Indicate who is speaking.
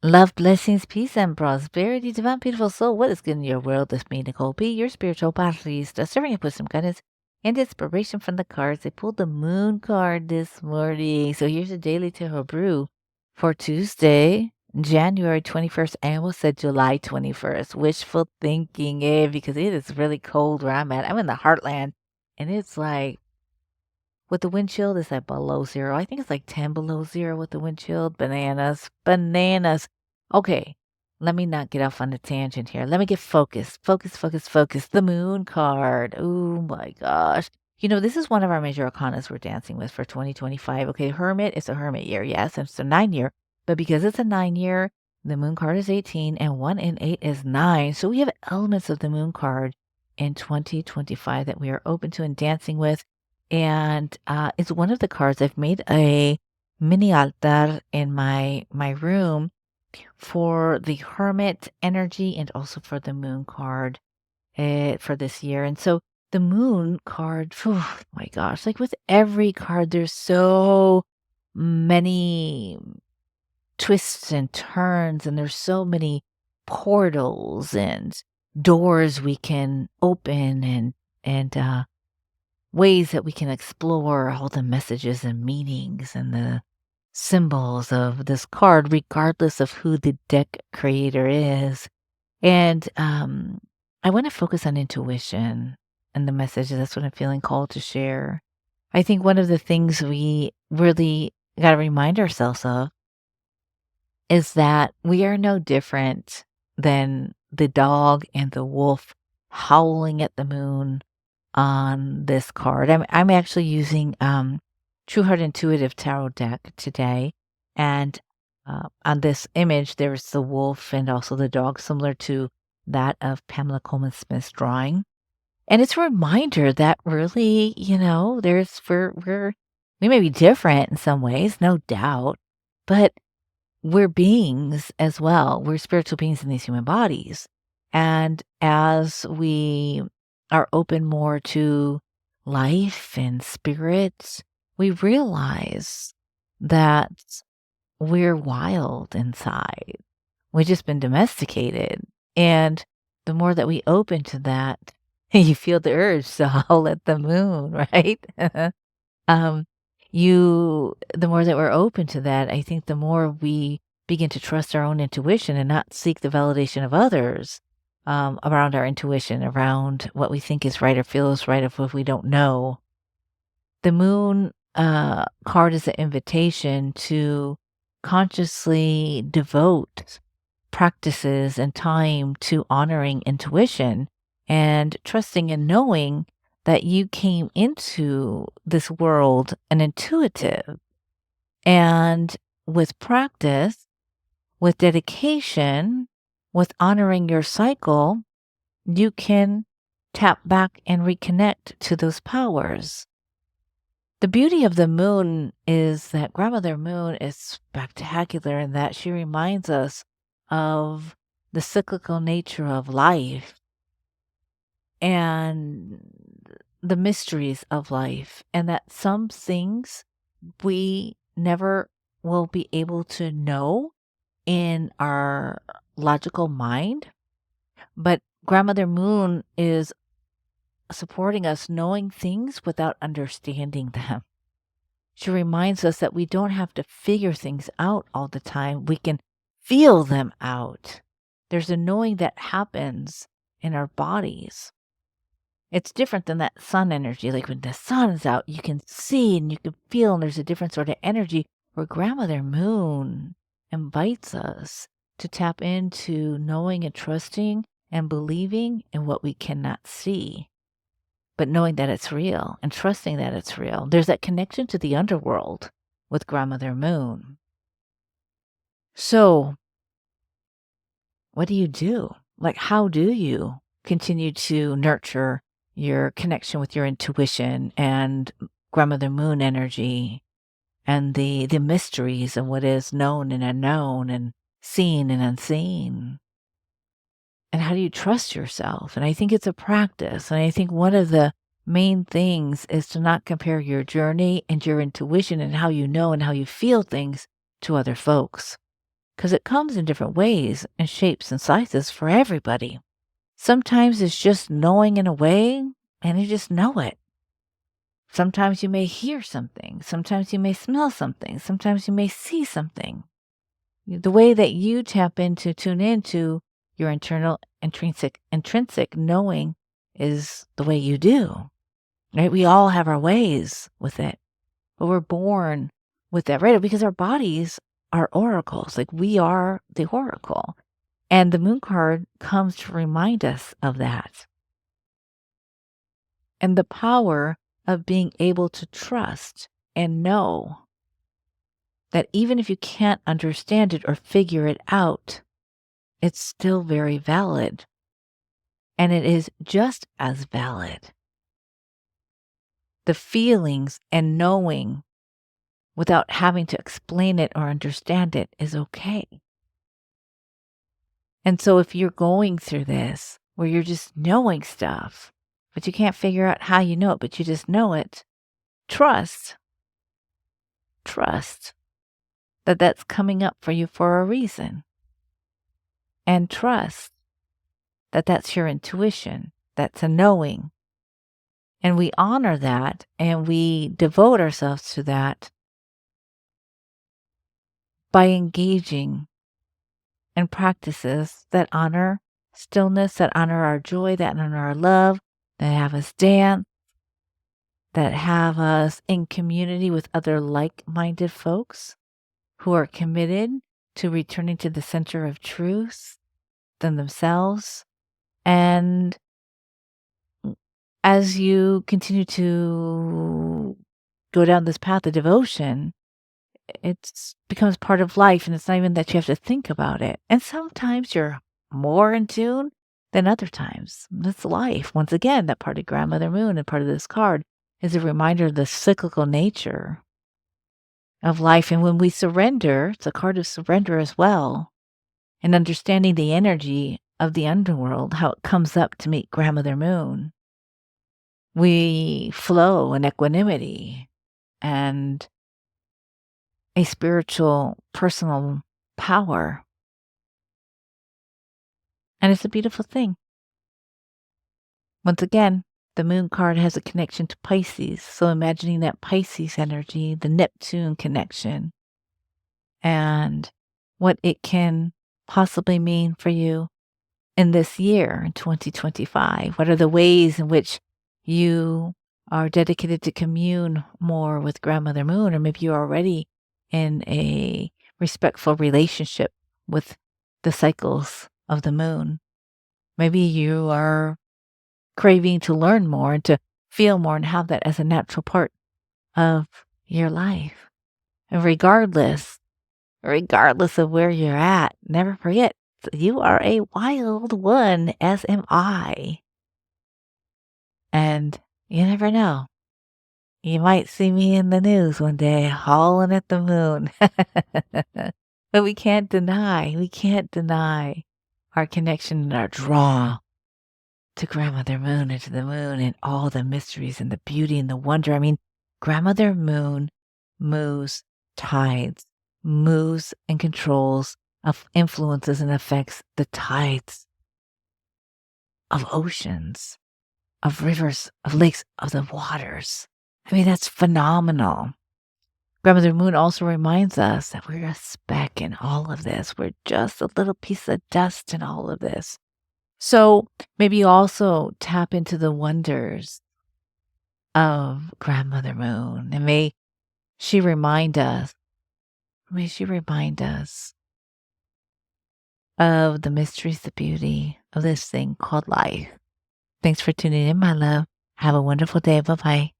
Speaker 1: Love, blessings, peace, and prosperity, divine, beautiful soul. What is good in your world? With me, Nicole P, your spiritual barista, serving up with some guidance and inspiration from the cards. I pulled the moon card this morning. So here's a daily tarot brew for Tuesday, January 21st. I almost said July 21st. Wishful thinking, because it is really cold where I'm at. I'm in the heartland, and it's like, with the wind chill, it's like below zero. I think it's like 10 below zero with the wind chill. Bananas, bananas. Okay, let me not get off on a tangent here. Let me get focused. Focus, focus, focus. The moon card. Oh my gosh. This is one of our major arcanas we're dancing with for 2025. Okay, Hermit is a Hermit year. Yes, it's a 9 year. But because it's a 9 year, the moon card is 18 and 1 and 8 is 9. So we have elements of the moon card in 2025 that we are open to and dancing with. And it's one of the cards. I've made a mini altar in my room for the Hermit energy and also for the Moon card for this year. And so the Moon card, oh my gosh, like with every card, there's so many twists and turns, and there's so many portals and doors we can open and ways that we can explore all the messages and meanings and the symbols of this card, regardless of who the deck creator is. And I want to focus on intuition and the messages. That's what I'm feeling called to share. I think one of the things we really got to remind ourselves of is that we are no different than the dog and the wolf howling at the moon on this card. I'm actually using True Heart Intuitive Tarot deck today, and on this image there's the wolf and also the dog, similar to that of Pamela Coleman Smith's drawing. And it's a reminder that really, there's we may be different in some ways, no doubt, but we're beings as well. We're spiritual beings in these human bodies. And as we are open more to life and spirits, we realize that we're wild inside. We've just been domesticated. And the more that we open to that, you feel the urge to howl at the moon, right? um, the more that we're open to that, I think the more we begin to trust our own intuition and not seek the validation of others around our intuition, around what we think is right or feels right if we don't know. The moon card is an invitation to consciously devote practices and time to honoring intuition and trusting and knowing that you came into this world an intuitive. And with practice, with dedication, with honoring your cycle, you can tap back and reconnect to those powers. The beauty of the moon is that Grandmother Moon is spectacular in that she reminds us of the cyclical nature of life and the mysteries of life, and that some things we never will be able to know in our logical mind. But Grandmother Moon is supporting us knowing things without understanding them. She reminds us that we don't have to figure things out all the time. We can feel them out. There's a knowing that happens in our bodies. It's different than that sun energy. Like when the sun is out, you can see and you can feel, and there's a different sort of energy, where Grandmother Moon invites us to tap into knowing and trusting and believing in what we cannot see, but knowing that it's real and trusting that it's real. There's that connection to the underworld with Grandmother Moon. So, what do you do? Like, how do you continue to nurture your connection with your intuition and Grandmother Moon energy and the mysteries of what is known and unknown and seen and unseen? And how do you trust yourself? And I think it's a practice. And I think one of the main things is to not compare your journey and your intuition and how you know and how you feel things to other folks. because it comes in different ways and shapes and sizes for everybody. Sometimes it's just knowing in a way, and you just know it. Sometimes you may hear something. Sometimes you may smell something. Sometimes you may see something. The way that you tune into your internal intrinsic knowing is the way you do, right? We all have our ways with it, but we're born with that, right? Because our bodies are oracles. Like we are the oracle. And the moon card comes to remind us of that. And the power of being able to trust and know that even if you can't understand it or figure it out, it's still very valid. And it is just as valid. The feelings and knowing without having to explain it or understand it is okay. And so if you're going through this where you're just knowing stuff, but you can't figure out how you know it, but you just know it, trust that that's coming up for you for a reason. And trust that that's your intuition, that's a knowing. And we honor that and we devote ourselves to that by engaging in practices that honor stillness, that honor our joy, that honor our love, that have us dance, that have us in community with other like-minded folks who are committed to returning to the center of truth than themselves. And as you continue to go down this path of devotion, it becomes part of life, and it's not even that you have to think about it. And sometimes you're more in tune than other times. That's life. Once again, that part of Grandmother Moon and part of this card is a reminder of the cyclical nature of life. And when we surrender, it's a card of surrender as well, and understanding the energy of the underworld, how it comes up to meet Grandmother Moon. We flow in equanimity and a spiritual, personal power. And it's a beautiful thing. Once again, the moon card has a connection to Pisces. So imagining that Pisces energy, the Neptune connection, and what it can possibly mean for you in this year, in 2025. What are the ways in which you are dedicated to commune more with Grandmother Moon, or maybe you're already in a respectful relationship with the cycles of the moon. Maybe you are craving to learn more and to feel more and have that as a natural part of your life. And regardless of where you're at, never forget, you are a wild one, as am I. And you never know. You might see me in the news one day hauling at the moon. But we can't deny our connection and our draw to Grandmother Moon and to the moon and all the mysteries and the beauty and the wonder. I mean, Grandmother Moon moves tides, moves and controls, of influences and affects the tides of oceans, of rivers, of lakes, of the waters. I mean, that's phenomenal. Grandmother Moon also reminds us that we're a speck in all of this. We're just a little piece of dust in all of this. So maybe also tap into the wonders of Grandmother Moon. And may she remind us of the mysteries, the beauty of this thing called life. Thanks for tuning in, my love. Have a wonderful day. Bye-bye.